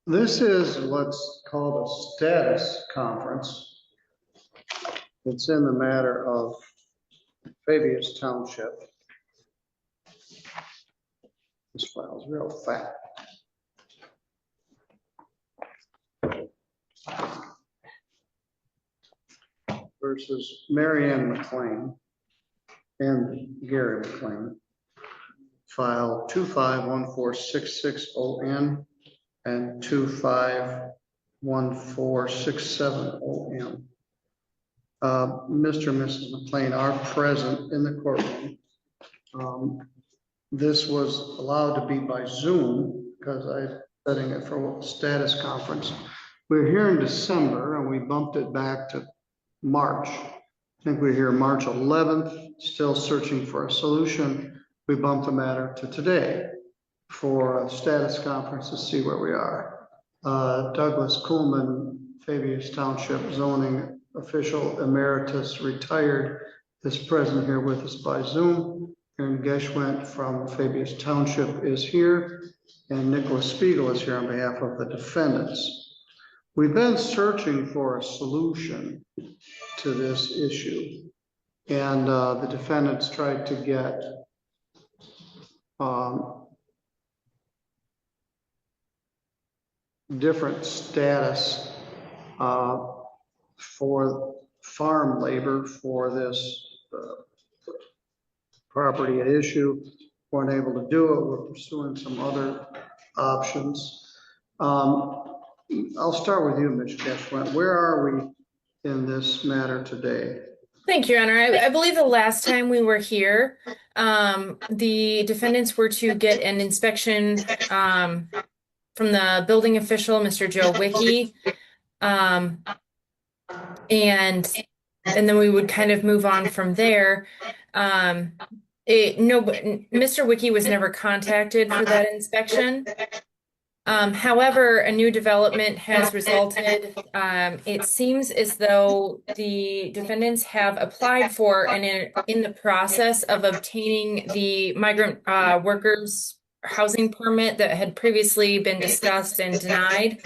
This is what's called a status conference. It's in the matter of Fabius Township. This file is real fat. Versus Marianne McLean and Gary McLean. File 2514660N and 2514670M. Mr. and Mrs. McLean are present in the courtroom. This was allowed to be by Zoom because I'm setting it for a status conference. We were here in December and we bumped it back to March. I think we're here March 11th, still searching for a solution. We bumped the matter to today for a status conference to see where we are. Douglas Kuhlman, Fabius Township zoning official emeritus, retired, is present here with us by Zoom. Aaron Geschwint from Fabius Township is here, and Nicholas Spiegel is here on behalf of the defendants. We've been searching for a solution to this issue, and the defendants tried to get different status for farm labor for this property at issue. Weren't able to do it. We're pursuing some other options. I'll start with you, Ms. Geschwint. Where are we in this matter today? Thank you, Your Honor. I believe the last time we were here, the defendants were to get an inspection from the building official, Mr. Joe Wicke, and then we would kind of move on from there. Mr. Wicke was never contacted for that inspection. However, a new development has resulted. It seems as though the defendants have applied for and in the process of obtaining the Migrant Workers Housing Permit that had previously been discussed and denied.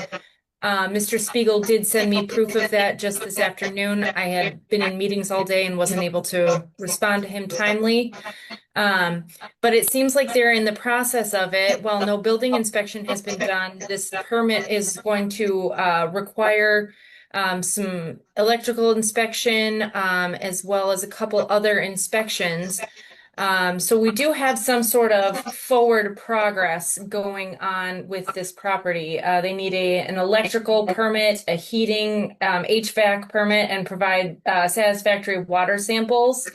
Mr. Spiegel did send me proof of that just this afternoon. I had been in meetings all day and wasn't able to respond to him timely. But it seems like they're in the process of it. While no building inspection has been done, this permit is going to require some electrical inspection as well as a couple other inspections. So we do have some sort of forward progress going on with this property. They need an electrical permit, a heating HVAC permit, and provide satisfactory water samples.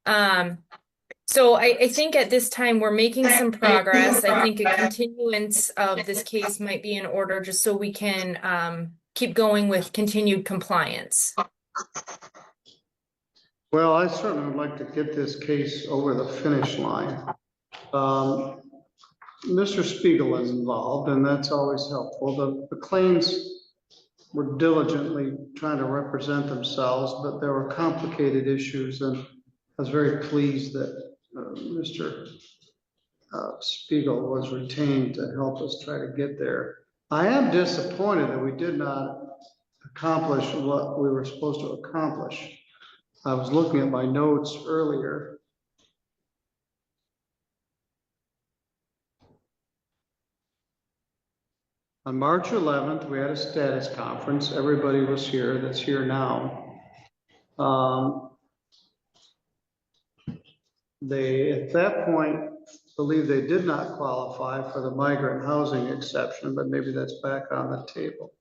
So I think at this time we're making some progress. I think a continuance of this case might be in order just so we can keep going with continued compliance. Well, I certainly would like to get this case over the finish line. Mr. Spiegel is involved, and that's always helpful. The McLeans were diligently trying to represent themselves, but there were complicated issues, and I was very pleased that Mr. Spiegel was retained to help us try to get there. I am disappointed that we did not accomplish what we were supposed to accomplish. I was looking at my notes earlier. On March 11th, we had a status conference. Everybody was here that's here now. They, at that point, believed they did not qualify for the migrant housing exception, but maybe that's back on the table.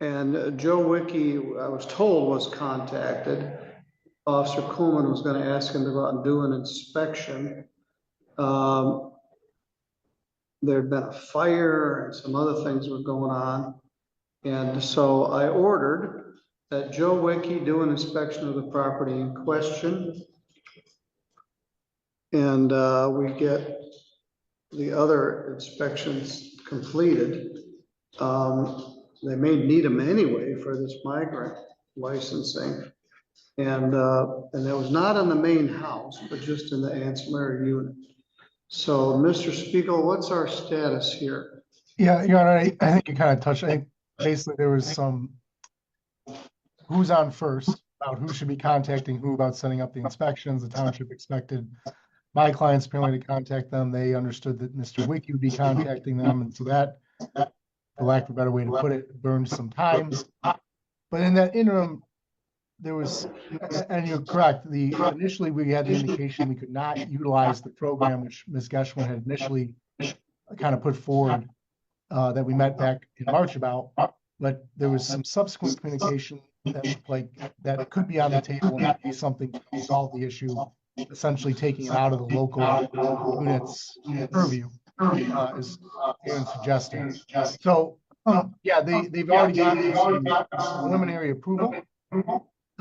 And Joe Wicke, I was told, was contacted. Officer Kuhlman was going to ask him to go out and do an inspection. There had been a fire and some other things were going on. And so I ordered that Joe Wicke do an inspection of the property in question. And we get the other inspections completed. They may need them anyway for this migrant licensing. And it was not in the main house, but just in the ancillary unit. So, Mr. Spiegel, what's our status here? Yeah, Your Honor, I think you kind of touched, I think basically there was some who's on first about who should be contacting who about setting up the inspections. The township expected my clients apparently to contact them. They understood that Mr. Wiki would be contacting them. And so that, for lack of a better way to put it, burned some time. But in that interim, there was, and you're correct, initially we had the indication we could not utilize the program which Ms. Geschwin had initially kind of put forward that we met back in March about, but there was some subsequent communication that could be on the table and be something to solve the issue, essentially taking it out of the local units purview, is Aaron suggesting. So, yeah, they've already given us some preliminary approval.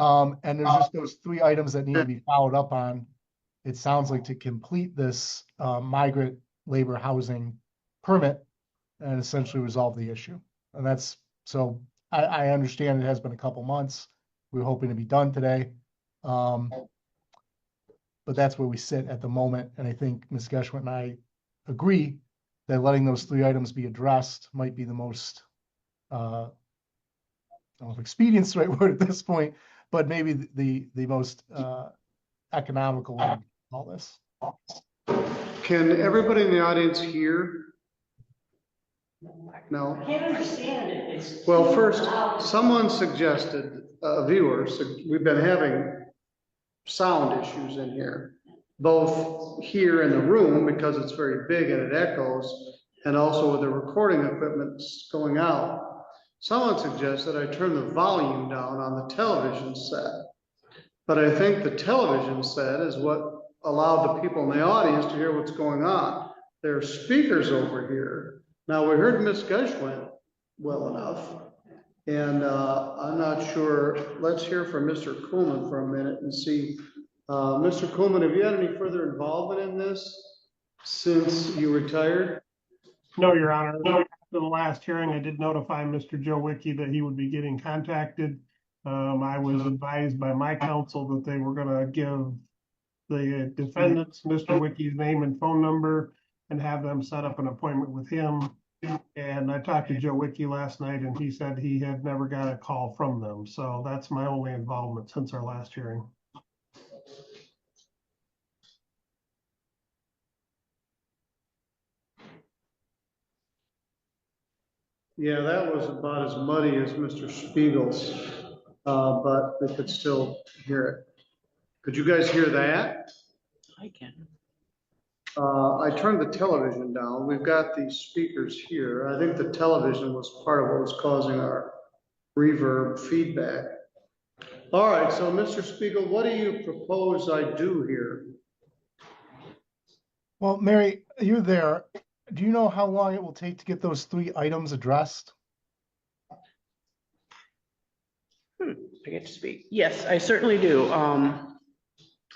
And there's just those 3 items that need to be followed up on. It sounds like to complete this migrant labor housing permit and essentially resolve the issue. And that's, so I understand it has been a couple months. We're hoping to be done today. But that's where we sit at the moment. And I think Ms. Geschwin and I agree that letting those 3 items be addressed might be the most, I don't know if expedient's the right word at this point, but maybe the most economical way to do all this. Can everybody in the audience hear? No? I can't understand it. It's Well, too first, loud. someone suggested, viewers, we've been having sound issues in here, both here in the room because it's very big and it echoes, and also with the recording equipment going out. Someone suggested I turn the volume down on the television set, but I think the television set is what allowed the people in the audience to hear what's going on. There are speakers over here. Now, we heard Ms. Geschwin well enough, and I'm not sure. Let's hear from Mr. Kuhlman for a minute and see. Mr. Kuhlman, have you had any further involvement in this since you retired? No, Your Honor. After the last hearing, I did notify Mr. Joe Wiki that he would be getting contacted. I was advised by my counsel that they were gonna give the defendants Mr. Wiki's name and phone number and have them set up an appointment with him. And I talked to Joe Wiki last night and he said he had never got a call from them. So that's my only involvement since our last hearing. Yeah, that was about as muddy as Mr. Spiegel's, but we could still hear it. Could you guys hear that? I can. I turned the television down. We've got these speakers here. I think the television was part of what was causing our reverb feedback. All right, so Mr. Spiegel, what do you propose I do here? Well, Mary, you're there. Do you know how long it will take to get those 3 items addressed? I get to speak. Yes, I certainly do.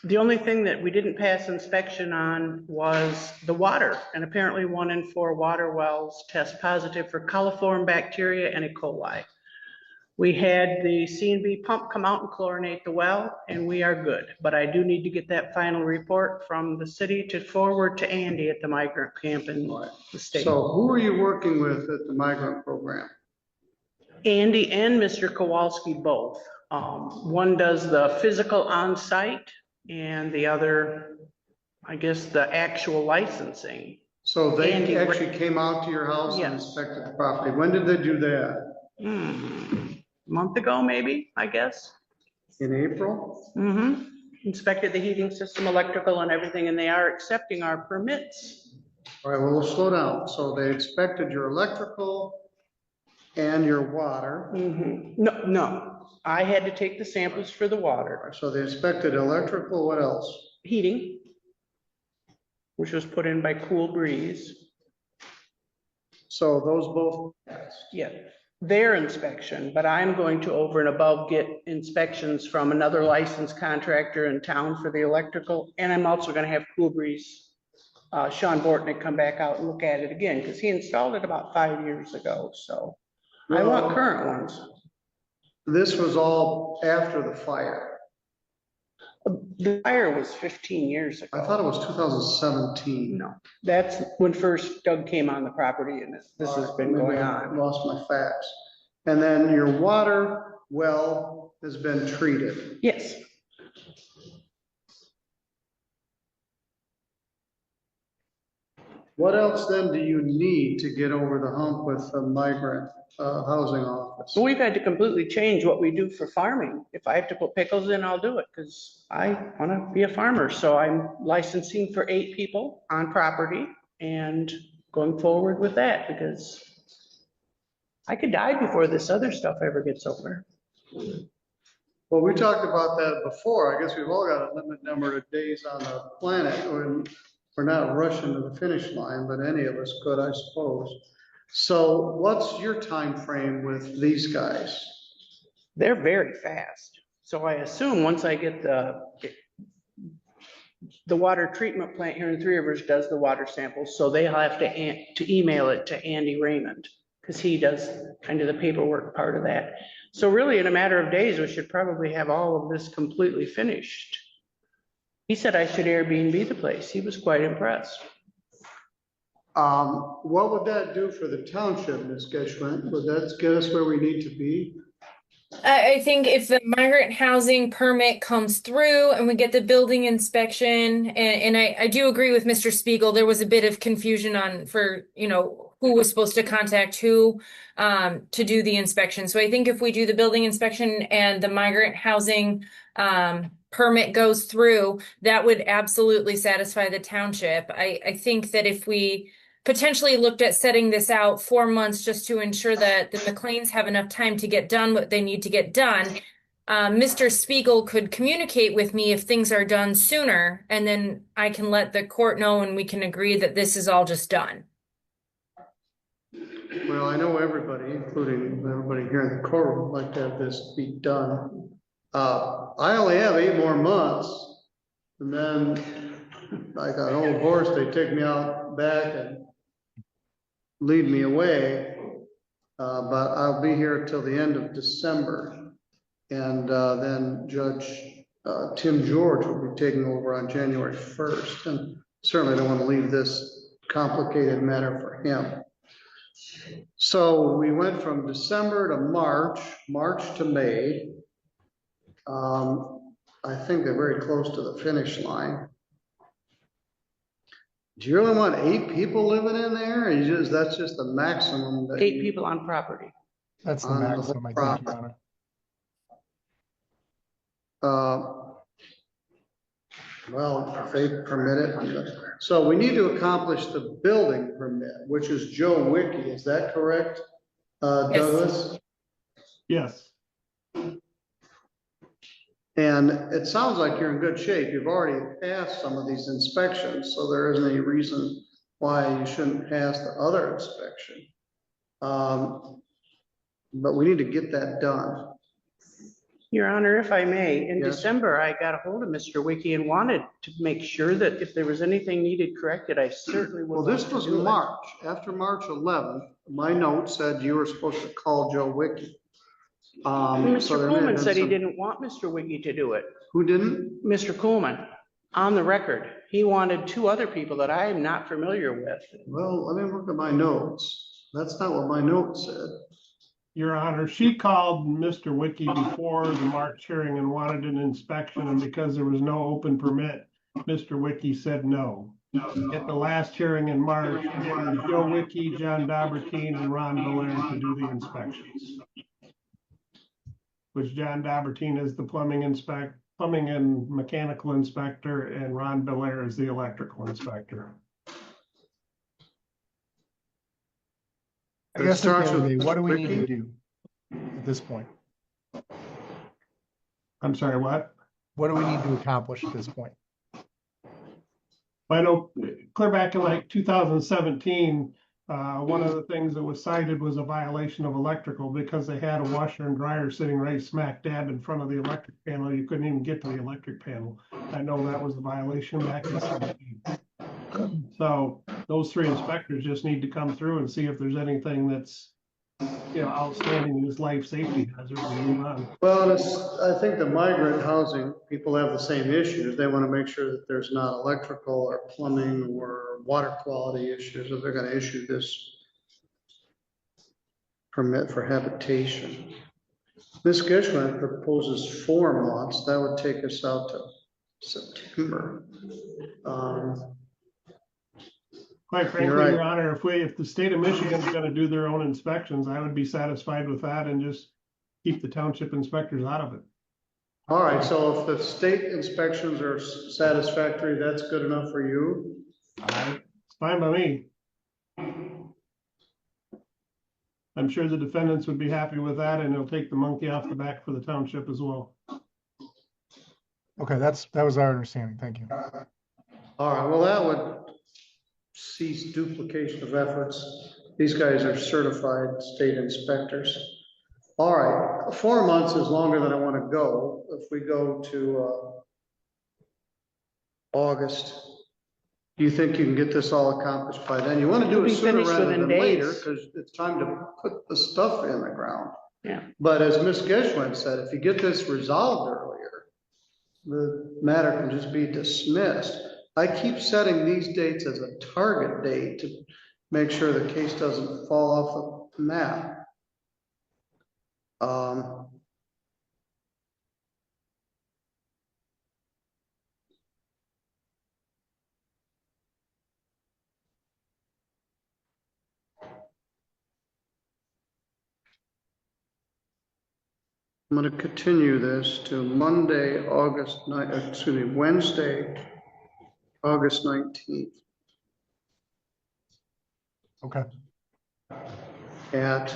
The only thing that we didn't pass inspection on was the water. And apparently 1 in 4 water wells test positive for coliform bacteria and E. coli. We had the C&B pump come out and chlorinate the well, and we are good. But I do need to get that final report from the city to forward to Andy at the migrant camp in the state. So who are you working with at the migrant program? Andy and Mr. Kowalski both. One does the physical on-site and the other, I guess, the actual licensing. So they Andy, actually came out to your house and Yes. inspected the property. When did they do that? Month ago, maybe, I guess. In April? Inspected the heating system, electrical and everything, and they are accepting our permits. All right, well, we'll slow down. So they inspected your electrical and your water. No, I had to take the samples for the water. So they inspected electrical, what else? Heating, which was put in by Cool Breeze. So those both passed. Yeah, their inspection, but I'm going to over and above get inspections from another licensed contractor in town for the electrical. And I'm also gonna have Cool Breeze, Sean Bortnick come back out and look at it again, because he installed it about 5 years ago, so. I want current ones. This was all after the fire. The fire was 15 years I ago. thought it was 2017. No, that's when first Doug came on the property, and this has been Maybe going I on. lost my facts. And then your water well has been treated. Yes, What else then do you need to get over the hump with the migrant housing office? so we've had to completely change what we do for farming. If I have to put pickles in, I'll do it, because I want to be a farmer. So I'm licensing for 8 people on property and going forward with that, because I could die before this other stuff ever gets over. Well, we talked about that before. I guess we've all got a limited number of days on the planet. We're not rushing to the finish line, but any of us could, I suppose. So what's your time frame with these guys? They're very fast. So I assume once I get the water treatment plant here in Three Rivers does the water samples, so they'll have to email it to Andy Raymond, because he does kind of the paperwork part of that. So really, in a matter of days, we should probably have all of this completely finished. He said I should Airbnb the place. He was quite impressed. What would that do for the township, Ms. Geschwind? Would that get us where we need to be? I think if the migrant housing permit comes through and we get the building inspection, and I do agree with Mr. Spiegel, there was a bit of confusion who was supposed to contact who to do the inspection. So I think if we do the building inspection and the migrant housing permit goes through, that would absolutely satisfy the township. I think that if we potentially looked at setting this out 4 months just to ensure that the McLeans have enough time to get done what they need to get done, Mr. Spiegel could communicate with me if things are done sooner, and then I can let the court know and we can agree that this is all just done. Well, I know everybody, including everybody here in the courtroom, would like to have this be done. I only have 8 more months, and then like an old horse, they take me out back and lead me away. But I'll be here till the end of December. And then Judge Tim George will be taking over on January 1st. And certainly don't want to leave this complicated matter for him. So we went from December to March to May. I think they're very close to the finish line. Do you really want 8 people living in there? Or that's just the maximum? 8 people on property. That's the On the whole maximum, I think, property. Your Honor. Well, if they permit it. So we need to accomplish the building permit, which is Joe Wiki. Is that correct, Douglas? Yes. And it sounds like you're in good shape. You've already passed some of these inspections, so there isn't any reason why you shouldn't pass the other inspection. But we need to get that done. Your Honor, if I may, in Yes. December, I got a hold of Mr. Wiki and wanted to make sure that if there was anything needed corrected, I certainly would. Well, this was do it. March. After March 11th, my note said you were supposed to call Joe Wiki. So Mr. there may have Coolman been said he some- didn't want Mr. Wiki to do it. Who didn't? Mr. Coolman, on the record, he wanted 2 other people that I am not familiar with. Well, let me look at my notes. That's not what my note said. Your Honor, she called Mr. Wiki before the March hearing and wanted an inspection, and because there was no open permit, Mr. Wiki said no. At the last hearing in March, it was Joe Wiki, John Daubertine, and Ron Belair to do the inspections. Which John Daubertine is the plumbing and mechanical inspector, and Ron Belair is the electrical inspector. I guess, It starts at the end of the with day, what do we need to Ricky. do at this point? I'm sorry, what? What do we need to accomplish at this point? I know clear back in like 2017, one of the things that was cited was a violation of electrical because they had a washer and dryer sitting right smack dab in front of the electric panel. You couldn't even get to the electric panel. I know that was the violation back in 17. So those 3 inspectors just need to come through and see if there's anything that's outstanding as life safety hazards and move on. Well, I think the migrant housing, people have the same issues. They want to make sure that there's not electrical or plumbing or water quality issues, if they're going to issue this permit for habitation. Ms. Geschwin proposes 4 months. That would take us out to September. Quite frankly, You're right. Your Honor, if the state of Michigan's gonna do their own inspections, I would be satisfied with that and just keep the township inspectors out of it. All right, so if the state inspections are satisfactory, that's good enough for you? It's fine by me. I'm sure the defendants would be happy with that, and it'll take the monkey off the back for the township as well. Okay, that was our understanding. Thank you. All right, well, that would cease duplication of efforts. These guys are certified state inspectors. All right, 4 months is longer than I want to go. If we go to August, do you think you can get this all accomplished by then? You want to do It'll it be sooner finished rather within than later, days. because it's time to put the stuff in the ground. Yeah. But as Ms. Geschwin said, if you get this resolved earlier, the matter can just be dismissed. I keep setting these dates as a target date to make sure the case doesn't fall off the map. I'm going to continue this to Monday, Wednesday, August 19th Okay. at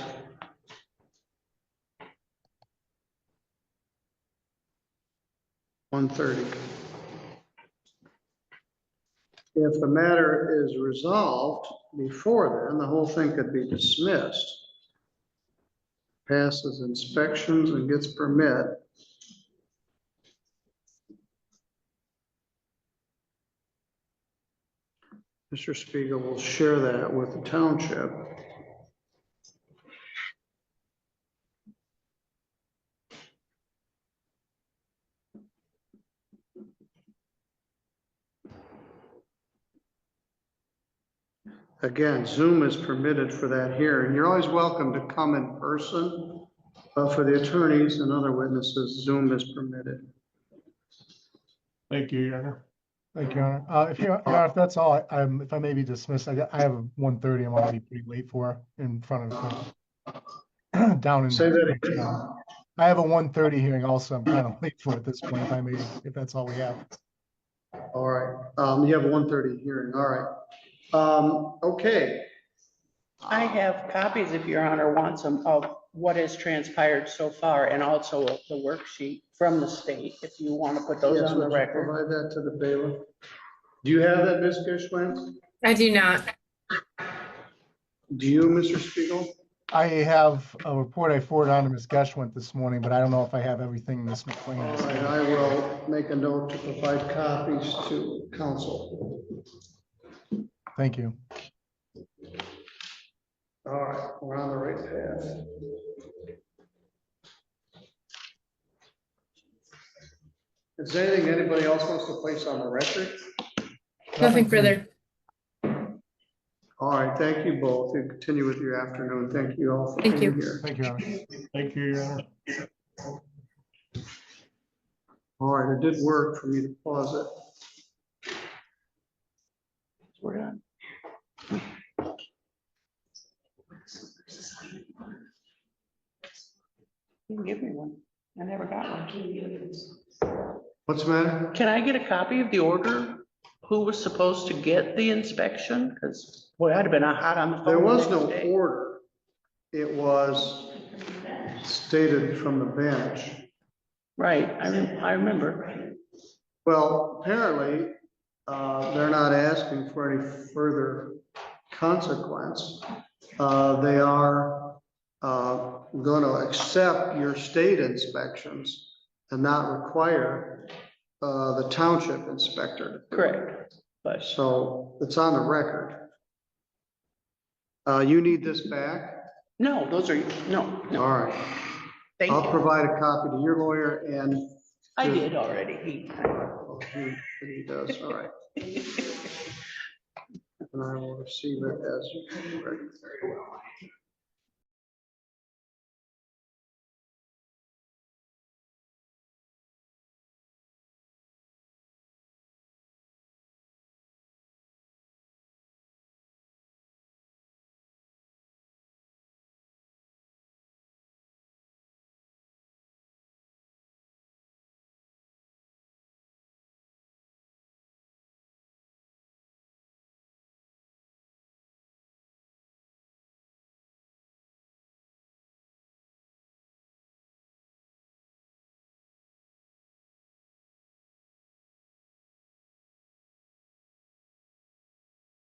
1:30. If the matter is resolved before then, the whole thing could be dismissed. Passes inspections and gets permit. Mr. Spiegel will share that with the township. Again, Zoom is permitted for that hearing. You're always welcome to come in person, but for the attorneys and other witnesses, Zoom is permitted. Thank you, Your Honor. Thank you, Your Honor. If that's all, if I may be dismissed, I have a 1:30 I'm already pretty late for in front of down in. Say that again. I have a 1:30 hearing also. I'm kind of late for at this point, if that's all we have. All right, you have a 1:30 hearing, all right. Okay. I have copies, if Your Honor wants them, of what has transpired so far, and also the worksheet from the state, if you want to put those Yes, on the would you record. provide that to the bailiff? Do you have that, Ms. Geschwin? I do not. Do you, Mr. Spiegel? I have a report I forwarded on to Ms. Geschwint this morning, but I don't know if I have everything Ms. All McLean. right, I will make a note to provide copies to council. Thank you. All right, we're on the right path. Is there anything anybody else wants to place on the record? Nothing further. All right, thank you both. You continue with your afternoon. Thank you all for Thank being you. here. Thank you, Your Honor. Thank you, Your Honor. All right, it did work for me to pause it. We're done. You can give me one. I never got one. What's the matter? Can I get a copy of the order? Who was supposed to get the inspection? Because, boy, I'd have been hot on the phone. There was the no next day. order. It was stated from the bench. Right, I remember. Well, apparently, they're not asking for any further consequence. They are going to accept your state inspections and not require the township inspector. Correct. But So it's on the record. You need this back? No, those are, no, no, All right. thank I'll you. provide a copy to your lawyer and. I did already. He does, all right. And I will receive it as.